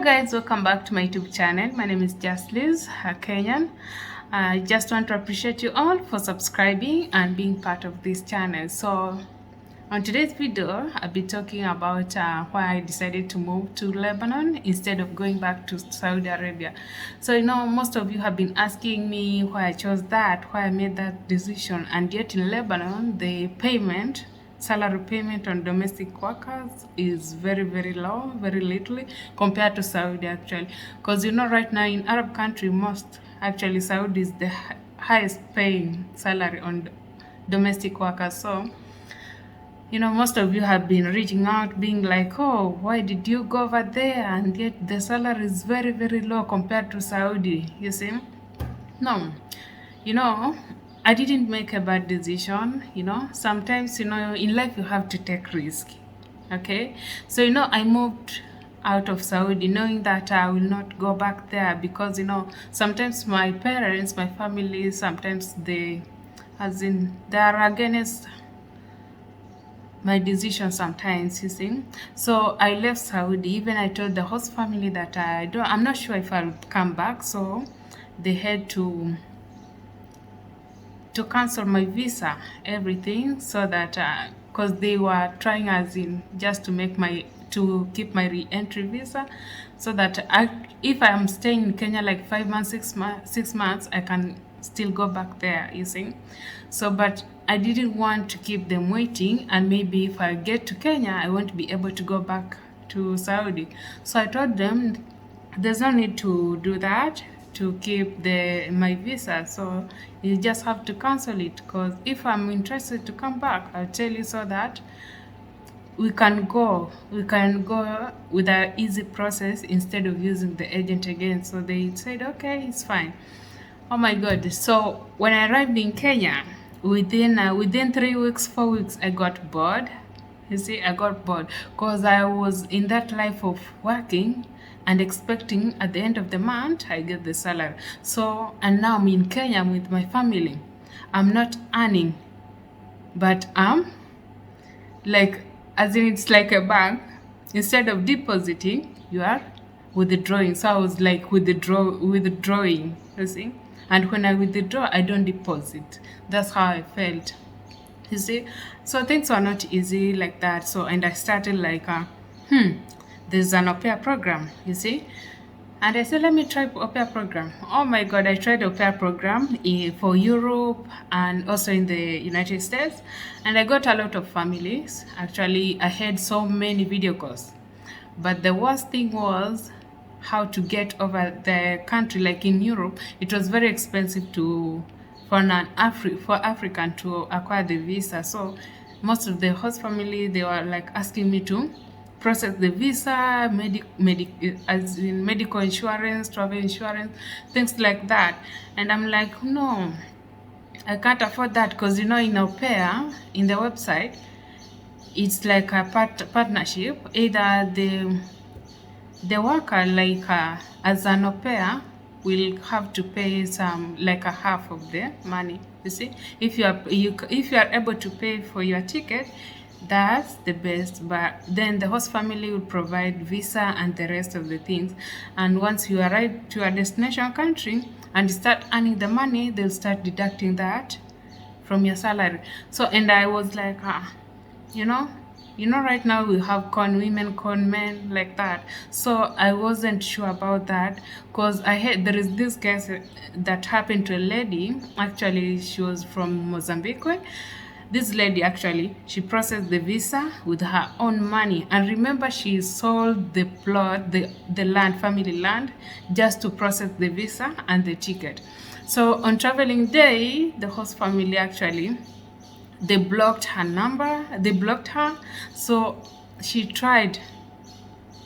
guys, welcome back to my YouTube channel. My name is Just Liz, a Kenyan. I just want to appreciate you all for subscribing and being part of this channel. So on today's video, I'll be talking about why I decided to move to Lebanon instead of going back to Saudi Arabia. So most of you have been asking me why I chose that, why I made that decision, and yet in Lebanon the salary payment on domestic workers is very low, very little compared to Saudi actually. Because right now in Arab country, Saudi is the highest paying salary on domestic workers. So most of you have been reaching out being like, oh, why did you go over there and yet the salary is very low compared to Saudi, you see? No, I didn't make a bad decision. Sometimes in life you have to take risk. Okay, so I moved out of Saudi knowing that I will not go back there because sometimes my parents, my family, sometimes they are against my decision sometimes, you see. So I left Saudi. Even I told the host family that I'm not sure if I'll come back, so they had to cancel my visa, everything, so that because they were trying just to keep my re-entry visa, so that if I'm staying in Kenya like 5 months, 6 months, I can still go back there, you see. So but I didn't want to keep them waiting, and maybe if I get to Kenya I won't be able to go back to Saudi. So I told them there's no need to do that to keep my visa, so you just have to cancel it, because if I'm interested to come back, I'll tell you, so that we can go with an easy process instead of using the agent again. So they said okay, it's fine. Oh my god. So when I arrived in Kenya, within 3 weeks, 4 weeks, I got bored. You see, I got bored because I was in that life of working and expecting at the end of the month I get the salary. So, and now I'm in Kenya, I'm with my family. I'm not earning, but I'm like, as in it's like a bank. Instead of depositing, you are withdrawing. So I was like withdrawing, you see. And when I withdraw, I don't deposit. That's how I felt, you see. So things were not easy like that. So, and I started like there's an au pair program, you see. And I said, let me try au pair program. Oh my god, I tried au pair program for Europe and also in the United States, and I got a lot of families. Actually, I had so many video calls, but the worst thing was how to get over the country. Like in Europe, it was very expensive for African to acquire the visa. So most of the host family, they were like asking me to process the visa, as in medical insurance, travel insurance, things like that. And I'm like, no, I can't afford that, because in au pair, in the website, it's like a partnership. Either the worker, like as an au pair, will have to pay some, like a half of the money, you see. If you are able to pay for your ticket, that's the best. But then the host family will provide visa and the rest of the things. And once you arrive to your destination country and start earning the money, they'll start deducting that from your salary. So, and I was like, right now we have con women, con men, like that. So I wasn't sure about that, because there is this case that happened to a lady. Actually, she was from Mozambique. This lady, actually, she processed the visa with her own money. And remember, she sold the plot, the land, family land, just to process the visa and the ticket. So on traveling day, the host family, actually, they blocked her number, they blocked her. So she tried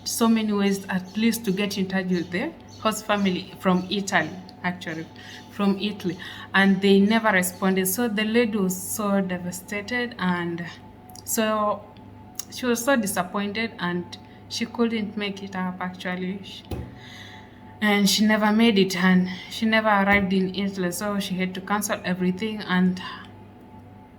so many ways at least to get in touch with the host family from Italy, actually, from Italy, and they never responded. So the lady was so devastated, and so she was so disappointed, and she couldn't make it up, actually. And she never made it, and she never arrived in Italy. So she had to cancel everything, and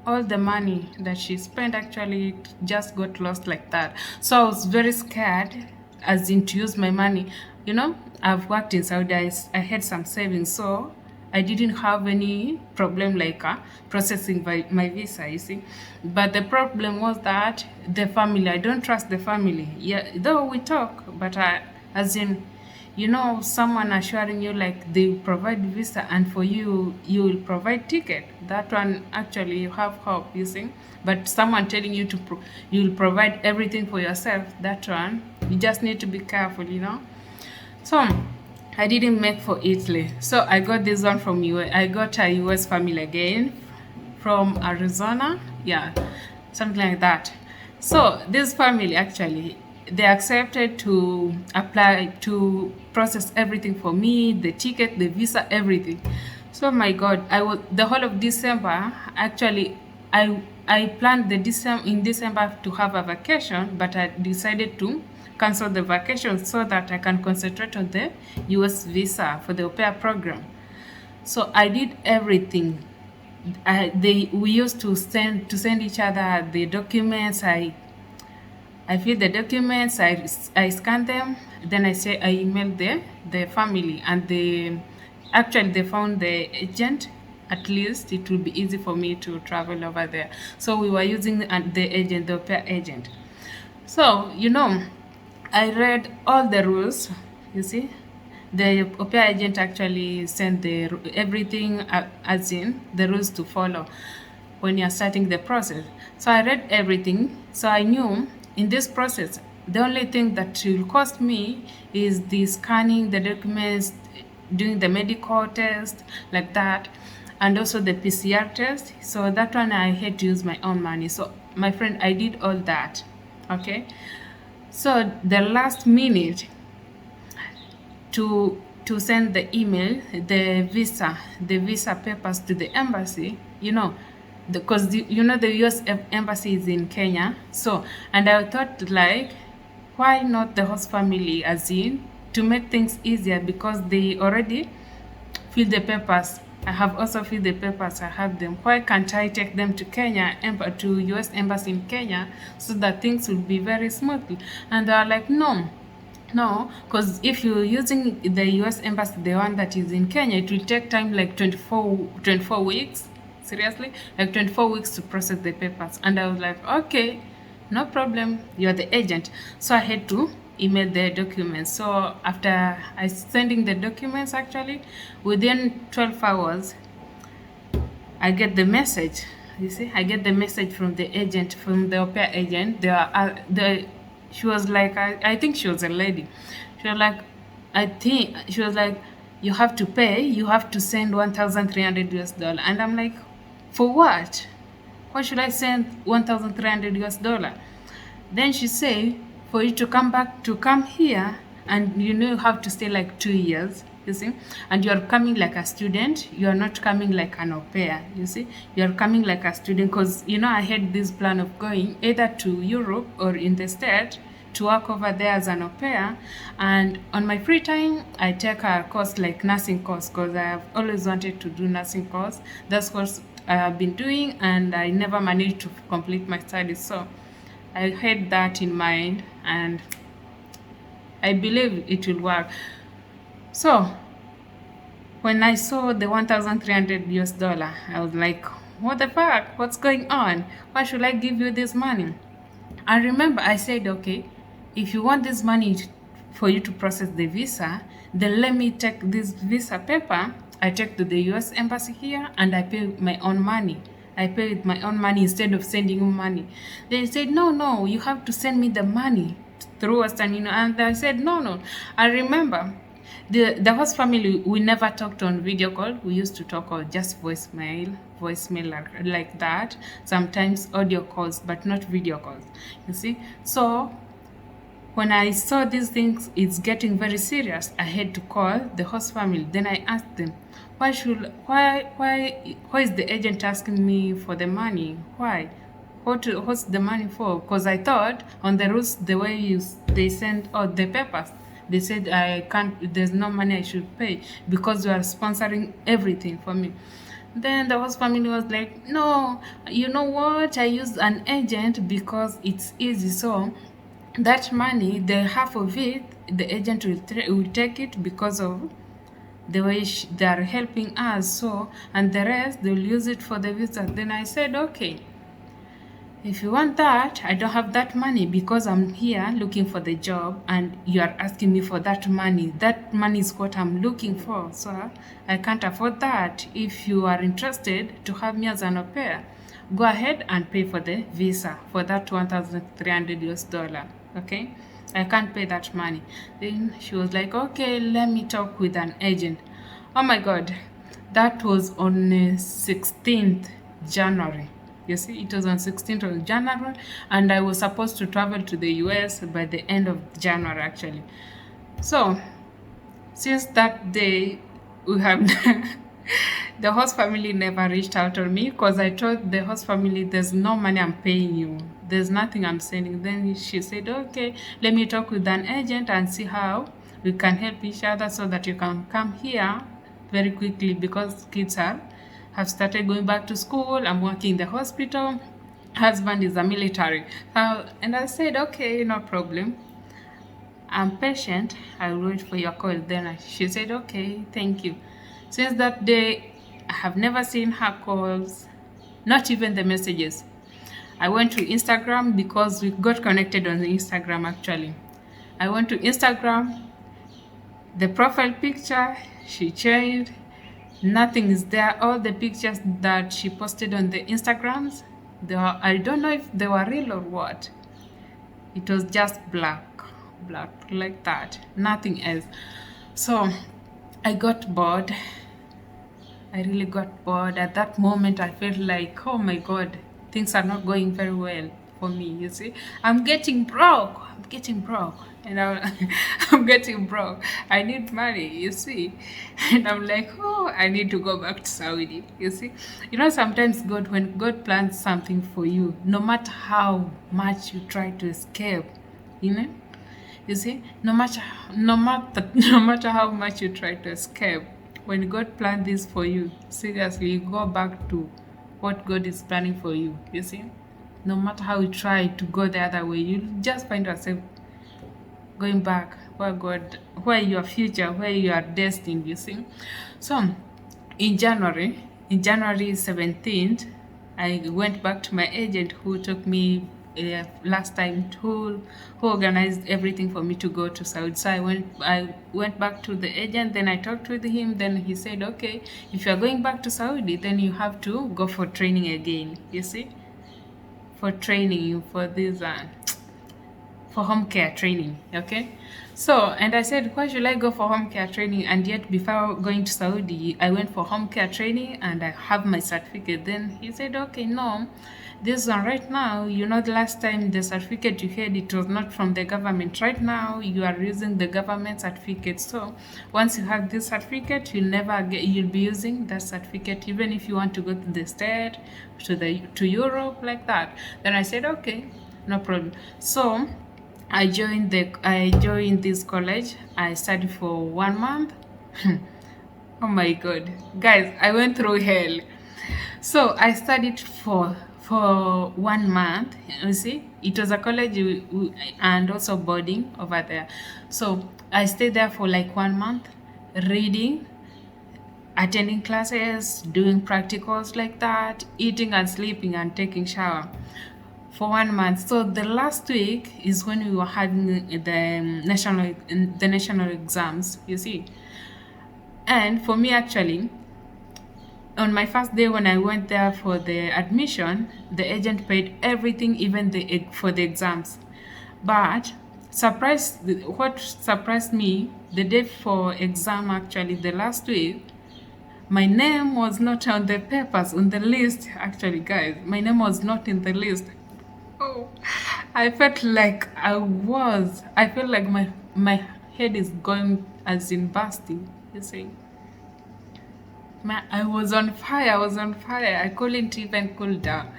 all the money that she spent actually just got lost like that. So I was very scared as in to use my money. You know, I've worked in Saudi. I had some savings, so I didn't have any problem like processing my visa, you see. But the problem was that the family, I don't trust the family. Yeah, though we talk, but as in, you know, someone assuring you like they provide visa and for you, you will provide ticket. That one, actually, you have hope, you see. But someone telling you to, you will provide everything for yourself, that one, you just need to be careful, you know. So I didn't make for Italy. So I got this one from US. I got a US family again from Arizona. Yeah, something like that. So this family actually, they accepted to apply to process everything for me, the ticket, the visa, everything. So my God, I was the whole of December. Actually, I planned the December to have a vacation, but I decided to cancel the vacation so that I can concentrate on the US visa for the au pair program. So I did everything. We used to send each other the documents. I fill the documents, I scan them, then I email the family, and they found the agent. At least it will be easy for me to travel over there. So we were using the agent, the au pair agent. So, you know, I read all the rules, you see. The au pair agent actually sent everything, as in the rules to follow when you're starting the process. So I read everything. So I knew in this process, the only thing that will cost me is the scanning the documents, doing the medical test, like that, and also the PCR test. So that one I had to use my own money. So my friend, I did all that. Okay. So the last minute to send the email, the visa papers to the embassy, you know, because you know the US embassy is in Kenya. So, and I thought like, why not the host family, as in to make things easier, because they already fill the papers. I have also filled the papers. I have them. Why can't I take them to Kenya, to US embassy in Kenya, so that things will be very smoothly? And they are like, no, because if you're using the US embassy, the one that is in Kenya, it will take time like 24 weeks. Seriously? Like 24 weeks to process the papers. And I was like, okay, no problem. You're the agent. So I had to email the documents. So after I sending the documents, actually, within 12 hours, I get the message. You see, I get the message from the agent, from the au pair agent. She was like, I think she was a lady. She was like, you have to pay, you have to send 1,300 US dollar. And I'm like, for what? Why should I send 1,300 US dollar? Then she said, for you to come here, and you know you have to stay like 2 years, you see, and you are coming like a student, you are not coming like an au pair, you see, you are coming like a student, because you know I had this plan of going either to Europe or in the state to work over there as an au pair, and on my free time I take a course like nursing course, because I have always wanted to do nursing course. That's course I have been doing, and I never managed to complete my studies. So I had that in mind, and I believe it will work. So when I saw the 1,300 US dollar, I was like, what the fuck? What's going on? Why should I give you this money? I remember I said, okay, if you want this money for you to process the visa, then let me take this visa paper. I take to the US embassy here, and I pay with my own money. I pay with my own money instead of sending you money. They said, no, you have to send me the money through Western Union. And I said, no. I remember the host family, we never talked on video call. We used to talk on just voicemail like that. Sometimes audio calls, but not video calls. You see? So when I saw these things, it's getting very serious, I had to call the host family. Then I asked them, why is the agent asking me for the money? Why? What's the money for? Because I thought on the rules, the way they send out the papers, they said I can't, there's no money I should pay because you are sponsoring everything for me. Then the host family was like, no, you know what? I use an agent because it's easy. So that money, the half of it, the agent will take it because of the way they are helping us. So, and the rest they'll use it for the visa. Then I said, okay, if you want that, I don't have that money because I'm here looking for the job and you are asking me for that money. That money is what I'm looking for. So I can't afford that. If you are interested to have me as an au pair, go ahead and pay for the visa for that 1,300 US dollar. Okay? I can't pay that money. Then she was like, okay, let me talk with an agent. Oh my God. That was on 16th January. You see, it was on 16th of January, and I was supposed to travel to the US by the end of January, actually. So, since that day, we have the host family never reached out to me because I told the host family, there's no money I'm paying you. There's nothing I'm sending. Then she said, okay, let me talk with an agent and see how we can help each other so that you can come here very quickly because kids have started going back to school. I'm working in the hospital. Husband is a military. And I said, okay, no problem. I'm patient. I'll wait for your call. Then she said, okay, thank you. Since that day, I have never seen her calls, not even the messages. I went to Instagram because we got connected on Instagram actually. I went to Instagram, the profile picture, she changed. Nothing is there. All the pictures that she posted on the Instagrams, I don't know if they were real or what. It was just black like that, nothing else. So I got bored. I really got bored. At that moment, I felt like, oh my God, things are not going very well for me. You see, I'm getting broke. And I'm getting broke. I need money, you see. And I'm like, oh, I need to go back to Saudi. You see, sometimes when God plans something for you, no matter how much you try to escape, you know, you see, no matter no matter how much you try to escape, when God planned this for you, seriously, you go back to what God is planning for you. You see, no matter how you try to go the other way, you just find yourself going back where your future, where you are destined. You see, so in January 17th, I went back to my agent who took me last time, who organized everything for me to go to Saudi. So I went back to the agent, then I talked with him, then he said, okay, if you're going back to Saudi, then you have to go for training again, you see, for training, for this for home care training. Okay, so and I said, why should I go for home care training? And yet before going to Saudi, I went for home care training and I have my certificate. Then he said, okay, no, this one right now, the last time the certificate you had, it was not from the government. Right now you are using the government certificate. So once you have this certificate, you'll be using that certificate even if you want to go to the state, to Europe, like that. Then I said, okay, no problem. So I joined this college. I studied for 1 month. Oh my God, guys, I went through hell. So I studied for 1 month. You see, it was a college and also boarding over there. So I stayed there for like 1 month, reading, attending classes, doing practicals like that, eating and sleeping and taking shower for 1 month. So the last week is when we were having the national exams, you see. And for me, actually, on my first day when I went there for the admission, the agent paid everything, even for the exams. But what surprised me, the day for exam, actually the last week, my name was not on the papers, on the list. Actually, guys, my name was not in the list. Oh, I felt like I felt like my head is going as in bursting, you see. I was on fire. I couldn't even cool down.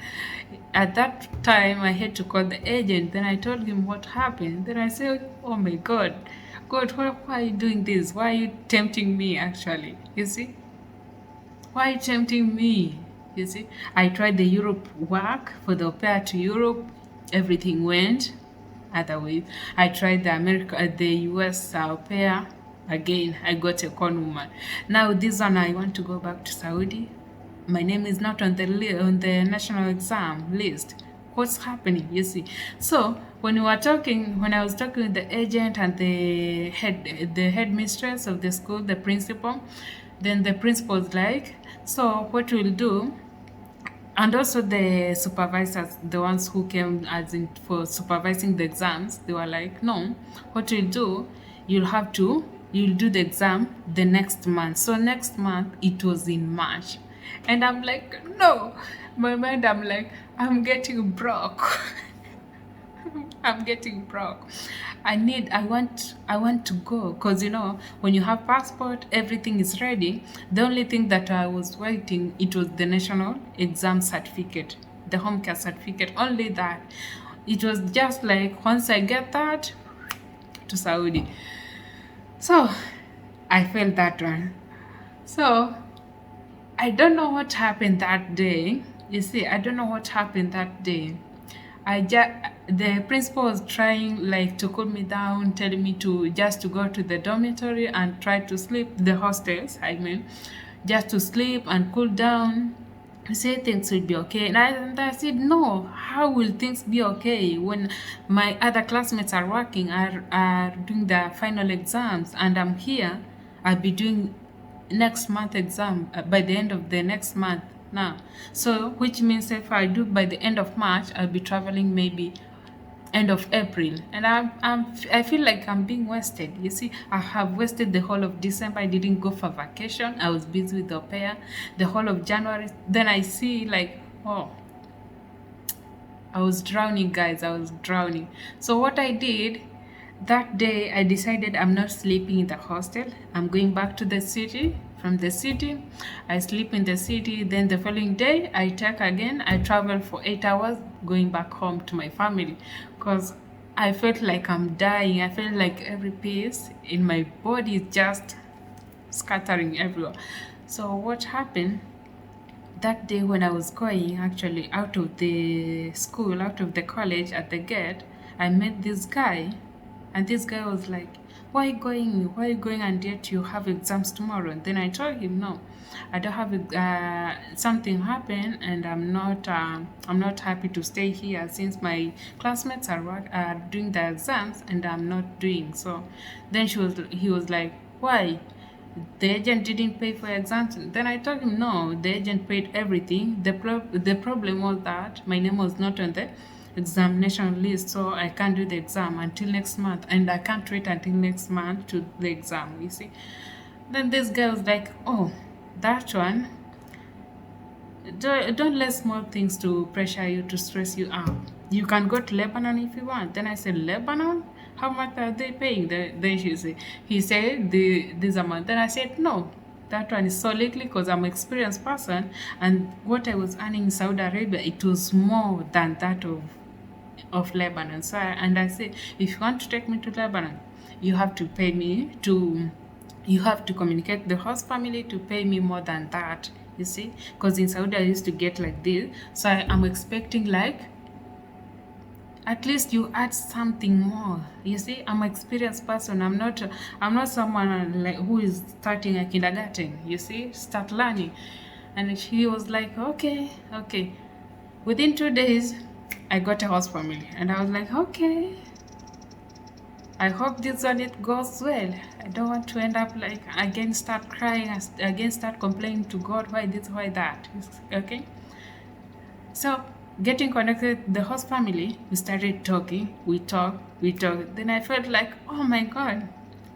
At that time, I had to call the agent. Then I told him what happened. Then I said, oh my God, why are you doing this? Why are you tempting me, actually? You see? Why are you tempting me? You see? I tried the Europe work for the au pair to Europe. Everything went. Otherwise, I tried the US au pair. Again, I got a con woman. Now this one, I want to go back to Saudi. My name is not on the national exam list. What's happening? You see. So when I was talking with the agent and the headmistress of the school, the principal, then the principal was like, so what we'll do, and also the supervisors, the ones who came as in for supervising the exams, they were like, no, what you'll do, you'll do the exam the next month. So next month, it was in March. And I'm like, no. My mind, I'm like, I'm getting broke. I'm getting broke. I want to go, because when you have passport, everything is ready. The only thing that I was waiting, it was the national exam certificate, the home care certificate, only that. It was just like, once I get that, to Saudi. So I felt that one. So I don't know what happened that day. You see, I don't know what happened that day. The principal was trying like to cool me down, telling me to just to go to the dormitory and try to sleep, the hostels, I mean, just to sleep and cool down. He said things will be okay. And I said, no, how will things be okay when my other classmates are working, are doing their final exams, and I'm here? I'll be doing next month exam by the end of the next month now. So which means if I do by the end of March, I'll be traveling maybe end of April, and I feel like I'm being wasted. You see, I have wasted the whole of December. I didn't go for vacation. I was busy with the au pair. The whole of January. Then I see like, oh, I was drowning, guys. I was drowning. So what I did that day, I decided I'm not sleeping in the hostel. I'm going back to the city. From the city, I sleep in the city. Then the following day, I travel for 8 hours going back home to my family, because I felt like I'm dying. I felt like every piece in my body is just scattering everywhere. So what happened that day when I was going actually out of the school, out of the college, at the gate, I met this guy, and this guy was like, why are you going? Why are you going, and yet you have exams tomorrow? And then I told him, no, I don't have something happened, and I'm not happy to stay here since my classmates are doing the exams and I'm not doing. So then he was like, why? The agent didn't pay for exams. Then I told him, no, the agent paid everything. The problem was that my name was not on the examination list, so I can't do the exam until next month, and I can't wait until next month to the exam, you see. Then this guy was like, oh, that one, don't let small things to pressure you, to stress you out. You can go to Lebanon if you want. Then I said, Lebanon? How much are they paying? Then he said this amount. Then I said, no, that one is so little, because I'm an experienced person, and what I was earning in Saudi Arabia, it was more than that of Lebanon. So I said, if you want to take me to Lebanon, you have to pay me you have to communicate the host family to pay me more than that, you see, because in Saudi I used to get like this. So I'm expecting like at least you add something more, you see. I'm an experienced person. I'm not someone like who is starting a kindergarten, you see, start learning. And he was like, okay. Within 2 days I got a host family, and I was like, okay, I hope this one it goes well. I don't want to end up like again start crying, again start complaining to God, why this, why that. Okay. So getting connected with the host family, we started talking, we talked. Then I felt like, oh my God,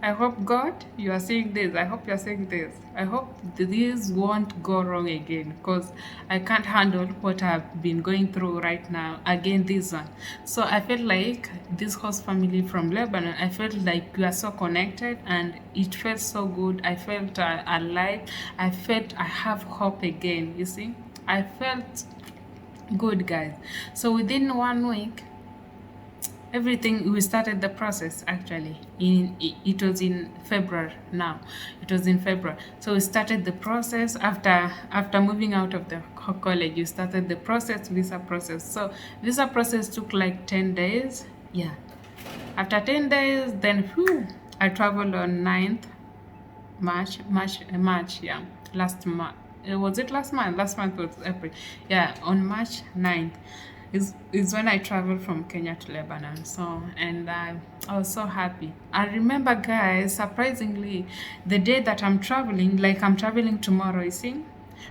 I hope God, you are saying this. I hope you are saying this. I hope this won't go wrong again, because I can't handle what I've been going through right now. Again, this one. So I felt like this host family from Lebanon, I felt like we are so connected, and it felt so good. I felt alive. I felt I have hope again, you see. I felt good, guys. So within 1 week, everything, we started the process. Actually, it was in February. Now it was in February, so we started the process after moving out of the college. You started the visa process. So visa process took like 10 days. Yeah, After 10 days, then whew, I traveled on 9th March, yeah. Last month. Was it last month? Last month was April. Yeah, on March 9th is when I traveled from Kenya to Lebanon. So, and I was so happy. I remember, guys, surprisingly, the day that I'm traveling, like I'm traveling tomorrow, you see?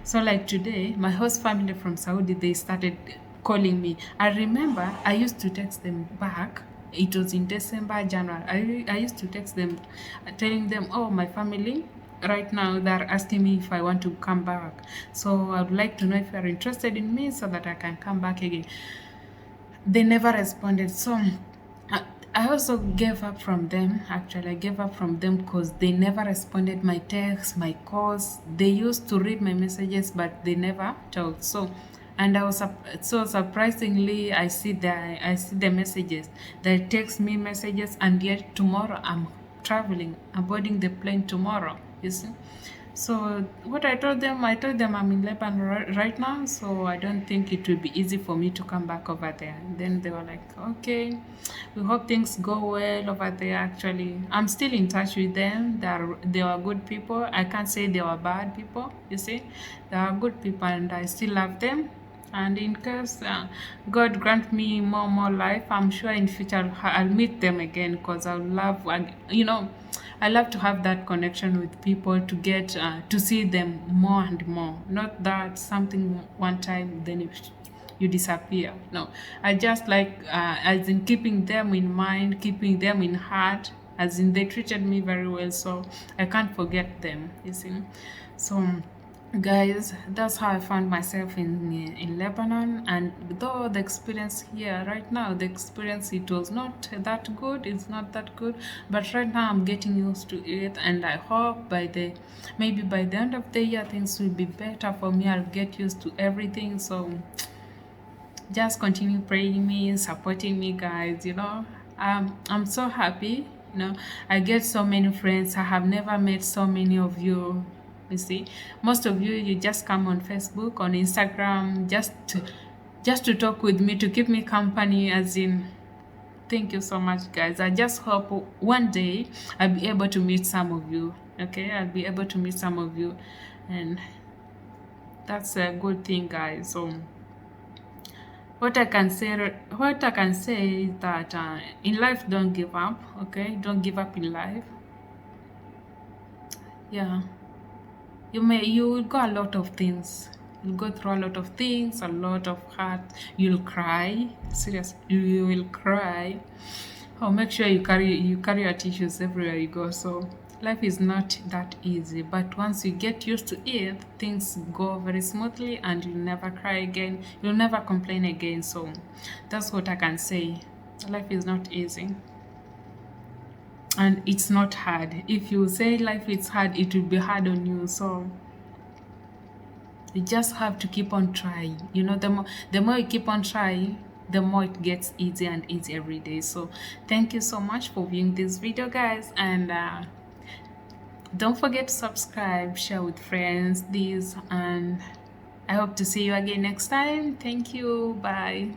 So, like today, my host family from Saudi, they started calling me. I remember I used to text them back. It was in December, January. I used to text them, telling them, oh, my family right now they're asking me if I want to come back. So I would like to know if you're interested in me so that I can come back again. They never responded. So I I also gave up from them. Actually, I gave up from them because they never responded my texts, my calls. They used to read my messages, but they never talked. So, and I was so surprisingly, I see the messages. They text me messages, and yet tomorrow I'm traveling. I'm boarding the plane tomorrow. You see. So what I told them I'm in Lebanon right now, so I don't think it will be easy for me to come back over there. And then they were like, okay, we hope things go well over there. Actually, I'm still in touch with them. They are good people. I can't say they were bad people. You see, they are good people, and I still love them. And in case God grant me more life, I'm sure in future I'll meet them again because I love, I love to have that connection with people to get to see them more and more. Not that something one time then you disappear. No, I just like as in keeping them in mind, keeping them in heart. As in they treated me very well, so I can't forget them. You see, so guys, that's how I found myself in Lebanon. And though the experience here right now, the experience, it was not that good, it's not that good, but right now I'm getting used to it, and I hope maybe by the end of the year things will be better for me. I'll get used to everything. So just continue praying me, supporting me, guys. I'm so happy. I get so many friends. I have never met so many of you. You see, most of you just come on Facebook, on Instagram, just to talk with me, to keep me company. As in, thank you so much, guys. I just hope one day I'll be able to meet some of you. Okay, I'll be able to meet some of you, and that's a good thing, guys. So what I can say is that in life, don't give up. Okay, don't give up in life. Yeah, you will go a lot of things. You'll go through a lot of things, a lot of hurt. You'll cry. Serious, you will cry. Oh, make sure you carry your tissues everywhere you go. So life is not that easy, but once you get used to it, things go very smoothly, and you'll never cry again. You'll never complain again. So that's what I can say. Life is not easy, and it's not hard. If you say life is hard, it will be hard on you. So you just have to keep on trying. The more you keep on trying, the more it gets easier and easier every day. So thank you so much for viewing this video, guys, and don't forget to subscribe, share with friends, and I hope to see you again next time. Thank you. Bye.